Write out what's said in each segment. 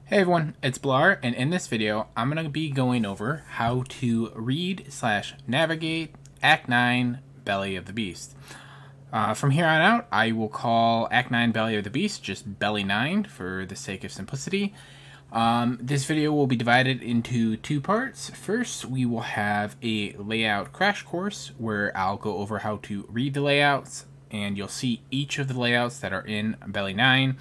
Hey everyone, it's Blar, and in this video, I'm going to be going over how to read/navigate Act 9 Belly of the Beast. From here on out, I will call Act 9 Belly of the Beast just Belly 9 for the sake of simplicity. This video will be divided into two parts. First, we will have a layout crash course where I'll go over how to read the layouts, and you'll see each of the layouts that are in Belly 9.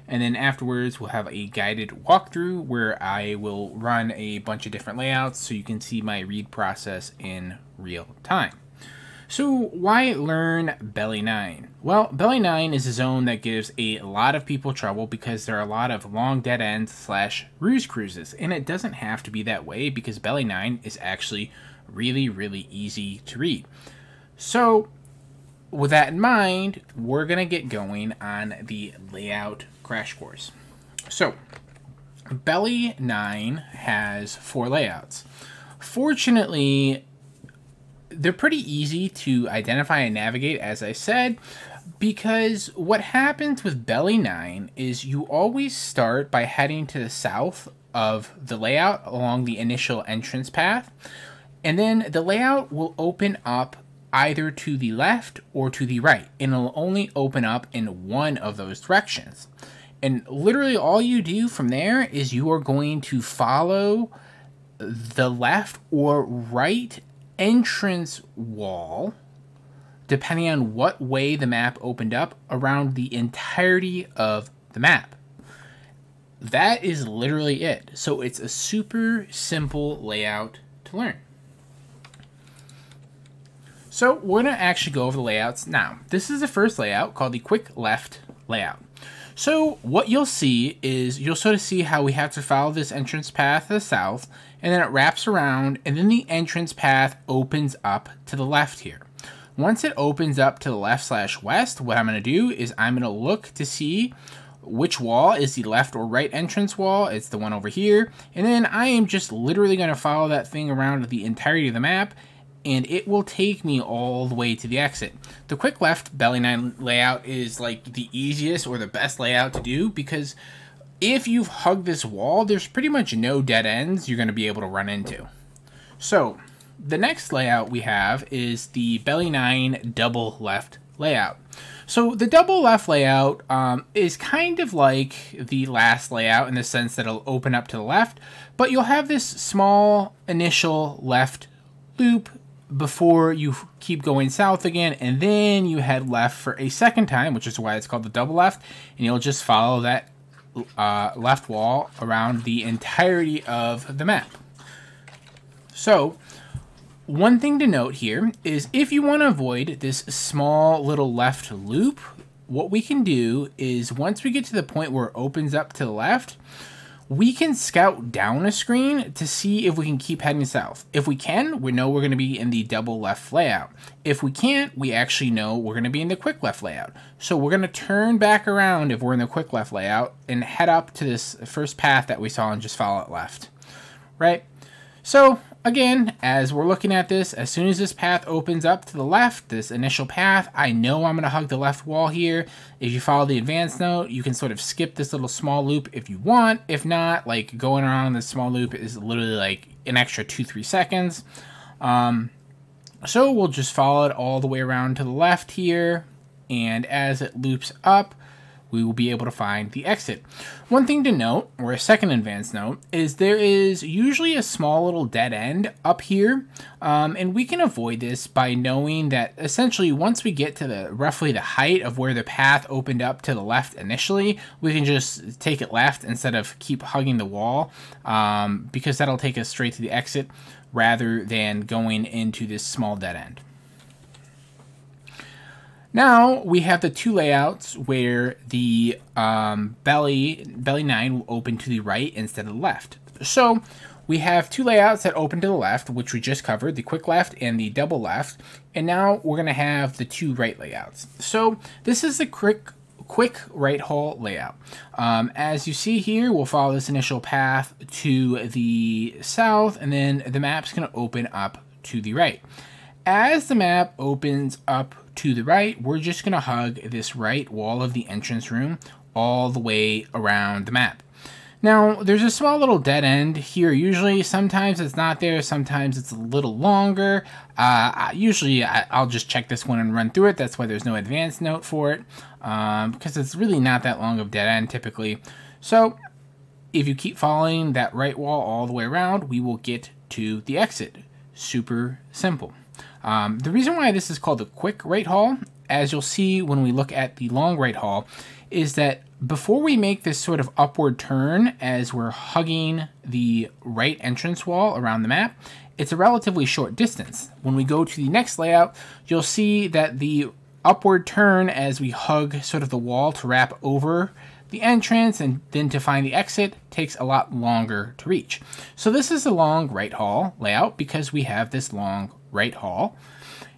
And then afterwards, we'll have a guided walkthrough where I will run a bunch of different layouts so you can see my read process in real time. So why learn Belly 9? Well, Belly 9 is a zone that gives a lot of people trouble because there are a lot of long dead ends / ruse cruises. And it doesn't have to be that way because Belly 9 is actually really easy to read. So with that in mind, we're going to get going on the layout crash course. So, Belly 9 has 4 layouts. Fortunately, they're pretty easy to identify and navigate, as I said, because what happens with Belly 9 is you always start by heading to the south of the layout along the initial entrance path, and then the layout will open up either to the left or to the right, and it'll only open up in one of those directions. And literally all you do from there is you are going to follow the left or right entrance wall, depending on what way the map opened up, around the entirety of the map. That is literally it. So it's a super simple layout to learn. So we're going to actually go over the layouts now. This is the first layout called the quick left layout. So what you'll see is you'll sort of see how we have to follow this entrance path to the south, and then it wraps around, and then the entrance path opens up to the left here. Once it opens up to the left / west, what I'm going to do is I'm going to look to see which wall is the left or right entrance wall. It's the one over here. And then I am just literally going to follow that thing around the entirety of the map, and it will take me all the way to the exit. The quick left Belly 9 layout is like the easiest or the best layout to do because if you've hugged this wall, there's pretty much no dead ends you're going to be able to run into. So the next layout we have is the Belly 9 double left layout. So the double left layout is kind of like the last layout in the sense that it'll open up to the left, but you'll have this small initial left loop before you keep going south again, and then you head left for a second time, which is why it's called the double left, and you'll just follow that left wall around the entirety of the map. So one thing to note here is if you want to avoid this small little left loop, what we can do is once we get to the point where it opens up to the left, we can scout down a screen to see if we can keep heading south. If we can, we know we're going to be in the double left layout. If we can't, we actually know we're going to be in the quick left layout. So we're going to turn back around if we're in the quick left layout and head up to this first path that we saw and just follow it left. Right? So again, as we're looking at this, as soon as this path opens up to the left, this initial path, I know I'm going to hug the left wall here. If you follow the advanced note, you can sort of skip this little small loop if you want. If not, like going around this small loop is literally like an extra 2-3 seconds. So we'll just follow it all the way around to the left here. And as it loops up, we will be able to find the exit. One thing to note, or a second advanced note, is there is usually a small little dead end up here, and we can avoid this by knowing that essentially once we get to roughly the height of where the path opened up to the left initially, we can just take it left instead of keep hugging the wall, because that'll take us straight to the exit rather than going into this small dead end. Now we have the two layouts where the Belly 9 will open to the right instead of the left. So we have two layouts that open to the left, which we just covered, the quick left and the double left. And now we're going to have the two right layouts. So this is the quick right haul layout. As you see here, we'll follow this initial path to the south, and then the map's going to open up to the right. As the map opens up to the right, we're just going to hug this right wall of the entrance room all the way around the map. Now, there's a small little dead end here. Usually, sometimes it's not there, sometimes it's a little longer. Usually, I'll just check this one and run through it. That's why there's no advanced note for it, because it's really not that long of dead end typically. So, if you keep following that right wall all the way around, we will get to the exit. Super simple. The reason why this is called the quick right hall, as you'll see when we look at the long right hall, is that before we make this sort of upward turn as we're hugging the right entrance wall around the map, it's a relatively short distance. When we go to the next layout, you'll see that the upward turn as we hug sort of the wall to wrap over the entrance and then to find the exit takes a lot longer to reach. So this is a long right hall layout because we have this long right hall.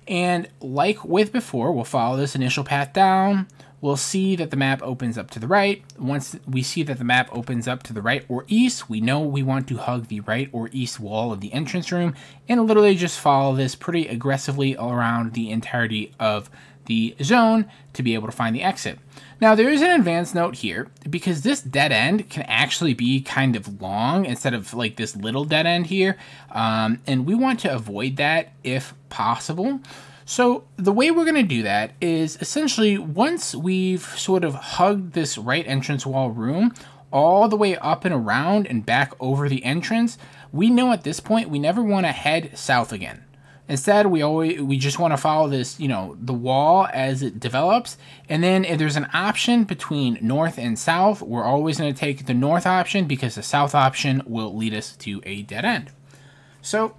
And like with before, we'll follow this initial path down. We'll see that the map opens up to the right. Once we see that the map opens up to the right or east, we know we want to hug the right or east wall of the entrance room and literally just follow this pretty aggressively around the entirety of the zone to be able to find the exit. Now, there is an advanced note here because this dead end can actually be kind of long instead of like this little dead end here. And we want to avoid that if possible. So the way we're going to do that is essentially once we've sort of hugged this right entrance wall room all the way up and around and back over the entrance, we know at this point we never want to head south again. Instead, we just want to follow this, you know, the wall as it develops. And then if there's an option between north and south, we're always going to take the north option because the south option will lead us to a dead end. So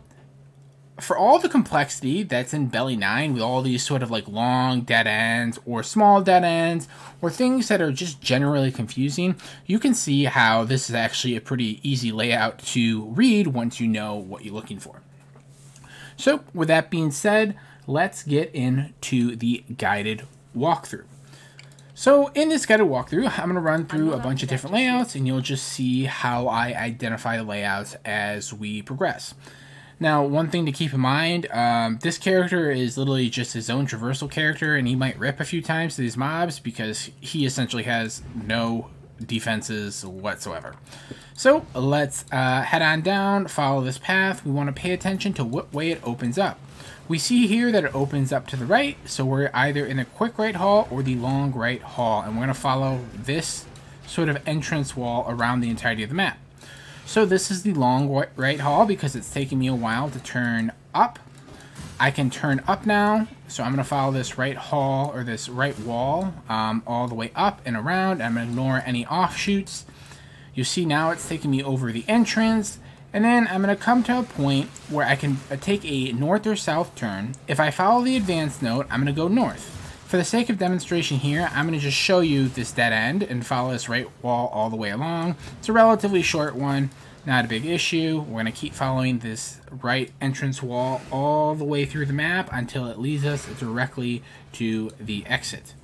for all the complexity that's in Belly 9 with all these sort of like long dead ends or small dead ends or things that are just generally confusing, you can see how this is actually a pretty easy layout to read once you know what you're looking for. So with that being said, let's get into the guided walkthrough. So in this guided walkthrough, I'm going to run through a bunch of different layouts and you'll just see how I identify the layouts as we progress. Now, one thing to keep in mind, this character is literally just his own traversal character and he might rip a few times to these mobs because he essentially has no defenses whatsoever. So let's head on down, follow this path. We want to pay attention to what way it opens up. We see here that it opens up to the right, so we're either in the quick right hall or the long right hall, and we're going to follow this sort of entrance wall around the entirety of the map. So this is the long right hall because it's taking me a while to turn up. I can turn up now, so I'm going to follow this right hall or this right wall all the way up and around. I'm going to ignore any offshoots. You see now it's taking me over the entrance, and then I'm going to come to a point where I can take a north or south turn. If I follow the advanced note, I'm going to go north. For the sake of demonstration here, I'm going to just show you this dead end and follow this right wall all the way along. It's a relatively short one, not a big issue. We're going to keep following this right entrance wall all the way through the map until it leads us directly to the exit.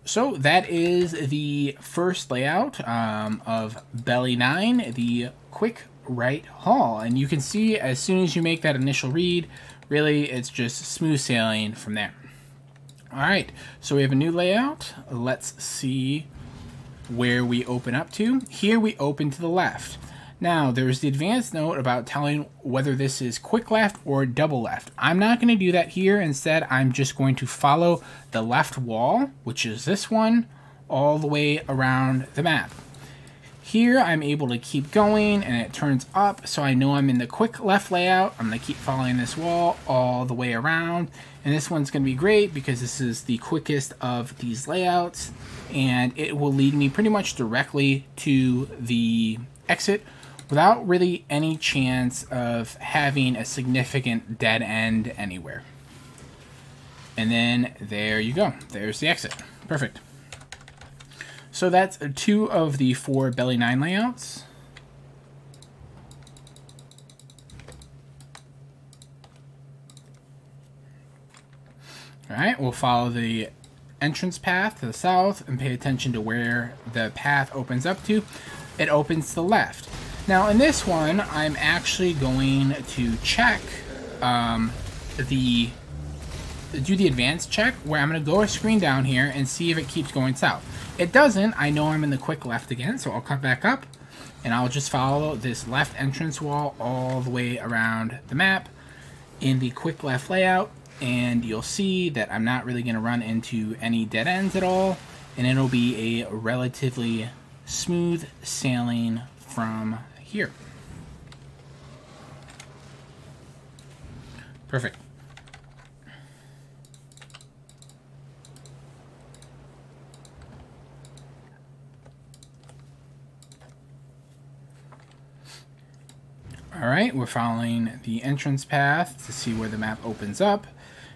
So that is the first layout of Belly 9, the quick right hall. And you can see as soon as you make that initial read, really it's just smooth sailing from there. All right, so we have a new layout. Let's see where we open up to. Here we open to the left. Now, there's the advanced note about telling whether this is quick left or double left. I'm not going to do that here. Instead, I'm just going to follow the left wall, which is this one, all the way around the map. Here, I'm able to keep going, and it turns up, so I know I'm in the quick left layout. I'm going to keep following this wall all the way around, and this one's going to be great because this is the quickest of these layouts, and it will lead me pretty much directly to the exit without really any chance of having a significant dead end anywhere. And then there you go. There's the exit. Perfect. So that's 2 of the 4 Belly 9 layouts. All right, we'll follow the entrance path to the south and pay attention to where the path opens up to. It opens to the left. Now in this one, I'm actually going to check do the advanced check where I'm going to go a screen down here and see if it keeps going south. It doesn't. I know I'm in the quick left again, so I'll come back up. and I'll just follow this left entrance wall all the way around the map in the quick left layout, and you'll see that I'm not really going to run into any dead ends at all, and it'll be a relatively smooth sailing from here. Perfect. Alright, we're following the entrance path to see where the map opens up.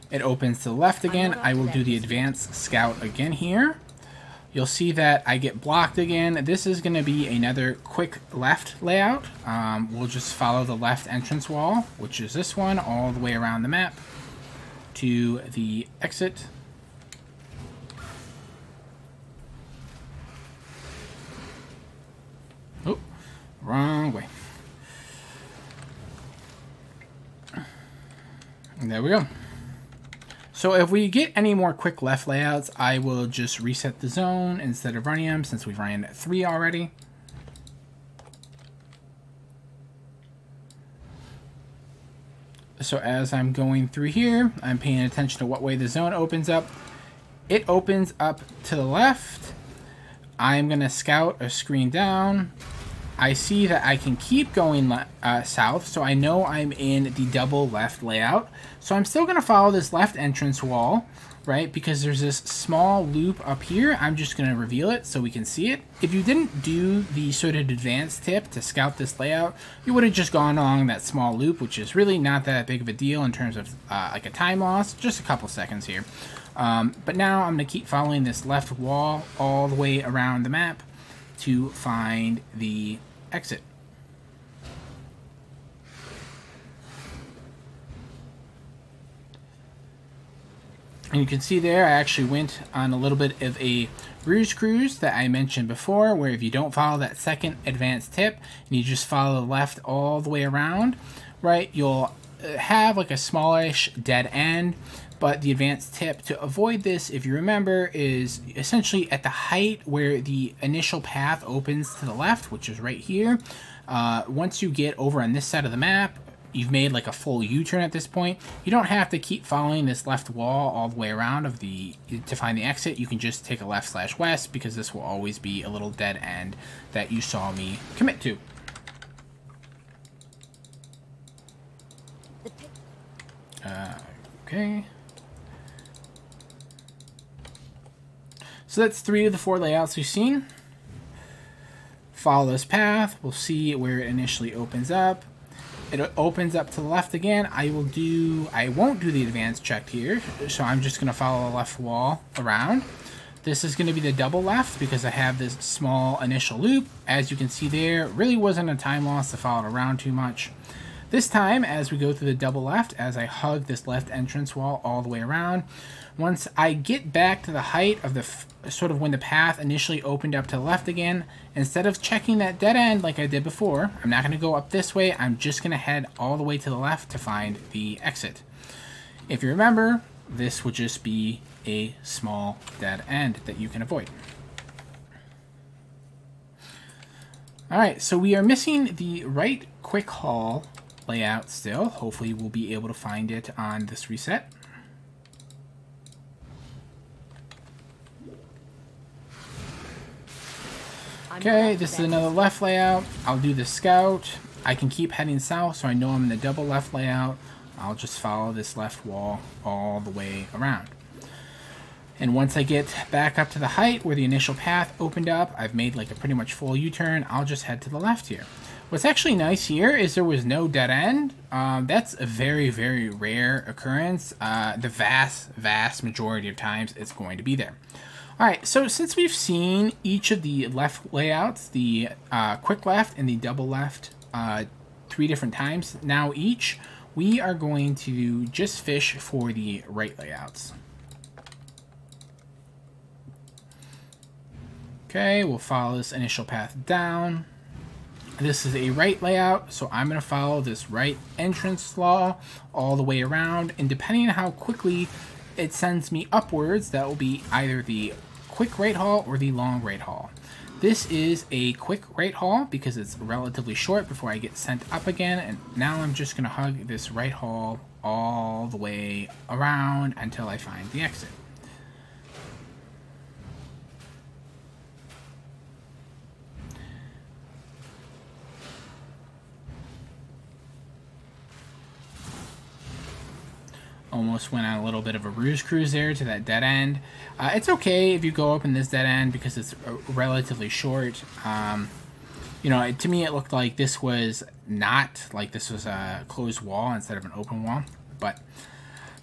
It opens to the left again. I will do the advanced scout again here. You'll see that I get blocked again. This is going to be another quick left layout. We'll just follow the left entrance wall, which is this one, all the way around the map to the exit. Oh, wrong way. There we go. So if we get any more quick left layouts, I will just reset the zone instead of running them, since we've ran 3 already. So as I'm going through here, I'm paying attention to what way the zone opens up. It opens up to the left. I'm going to scout a screen down. I see that I can keep going south, so I know I'm in the double left layout. So I'm still going to follow this left entrance wall, right? Because there's this small loop up here. I'm just going to reveal it so we can see it. If you didn't do the sort of advanced tip to scout this layout, you would have just gone along that small loop, which is really not that big of a deal in terms of like a time loss, just a couple seconds here. But now I'm going to keep following this left wall all the way around the map to find the exit. And you can see there, I actually went on a little bit of a ruse cruise that I mentioned before, where if you don't follow that second advanced tip and you just follow the left all the way around, right, you'll have like a smallish dead end. But the advanced tip to avoid this, if you remember, is essentially at the height where the initial path opens to the left, which is right here. Once you get over on this side of the map, you've made like a full U-turn at this point. You don't have to keep following this left wall all the way around to find the exit. You can just take a left/west, because this will always be a little dead end that you saw me commit to. Okay. So that's 3 of the 4 layouts we've seen. Follow this path. We'll see where it initially opens up. It opens up to the left again. I won't do the advanced check here, so I'm just going to follow the left wall around. This is going to be the double left because I have this small initial loop. As you can see there, it really wasn't a time loss to follow it around too much. This time, as we go through the double left, as I hug this left entrance wall all the way around, once I get back to the height of the sort of when the path initially opened up to the left again, instead of checking that dead end like I did before, I'm not going to go up this way. I'm just going to head all the way to the left to find the exit. If you remember, this would just be a small dead end that you can avoid. Alright, so we are missing the right quick haul layout still. Hopefully we'll be able to find it on this reset. Okay, this is another left layout. I'll do the scout. I can keep heading south, so I know I'm in the double left layout. I'll just follow this left wall all the way around. And once I get back up to the height where the initial path opened up, I've made like a pretty much full U-turn. I'll just head to the left here. What's actually nice here is there was no dead end. That's a very, very rare occurrence. The vast majority of times it's going to be there. Alright, so since we've seen each of the left layouts, the quick left and the double left 3 different times now each, we are going to just fish for the right layouts. Okay, we'll follow this initial path down. This is a right layout, so I'm going to follow this right entrance law all the way around, and depending on how quickly it sends me upwards, that will be either the quick right haul or the long right haul. This is a quick right haul because it's relatively short before I get sent up again, and now I'm just going to hug this right haul all the way around until I find the exit. Almost went on a little bit of a ruse cruise there to that dead end. It's okay if you go up in this dead end because it's relatively short. You know, to me it looked like this was not, like this was a closed wall instead of an open wall. But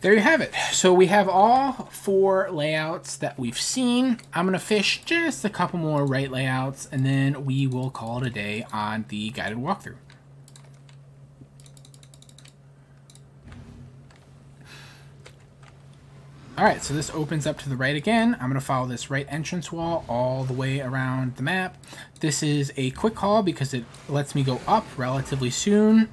there you have it. So we have all 4 layouts that we've seen. I'm going to fish just a couple more right layouts, and then we will call it a day on the guided walkthrough. Alright, so this opens up to the right again. I'm going to follow this right entrance wall all the way around the map. This is a quick haul because it lets me go up relatively soon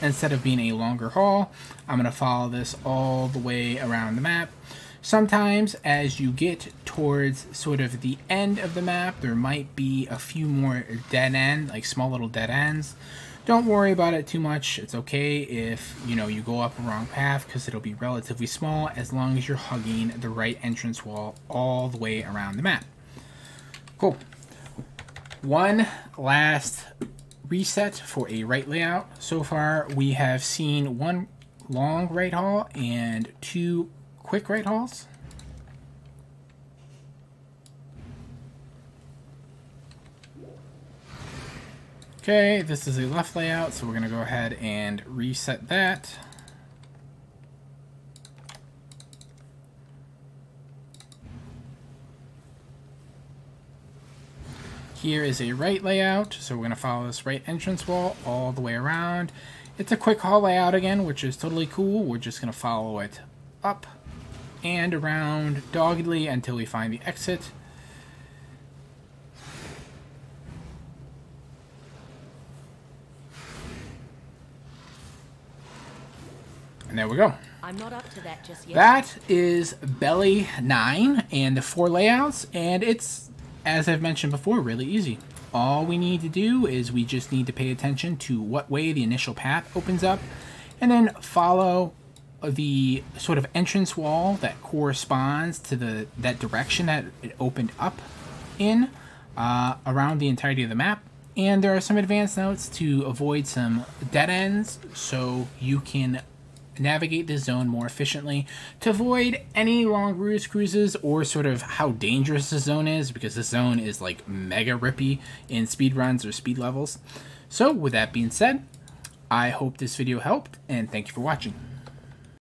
instead of being a longer haul. I'm going to follow this all the way around the map. Sometimes as you get towards sort of the end of the map, there might be a few more dead end, like small little dead ends. Don't worry about it too much. It's okay if, you know, you go up a wrong path because it'll be relatively small as long as you're hugging the right entrance wall all the way around the map. Cool. One last reset for a right layout. So far, we have seen 1 long right haul and 2 quick right hauls. Okay, this is a left layout, so we're going to go ahead and reset that. Here is a right layout, so we're going to follow this right entrance wall all the way around. It's a quick haul layout again, which is totally cool. We're just going to follow it up and around doggedly until we find the exit. And there we go. I'm not up to that just yet. That is Belly 9 and the 4 layouts, and it's, as I've mentioned before, really easy. All we need to do is we just need to pay attention to what way the initial path opens up, and then follow the sort of entrance wall that corresponds to that direction that it opened up in around the entirety of the map. And there are some advanced notes to avoid some dead ends so you can navigate this zone more efficiently, to avoid any long ruse cruises or sort of how dangerous the zone is, because this zone is like mega rippy in speed runs or speed levels. So with that being said, I hope this video helped, and thank you for watching.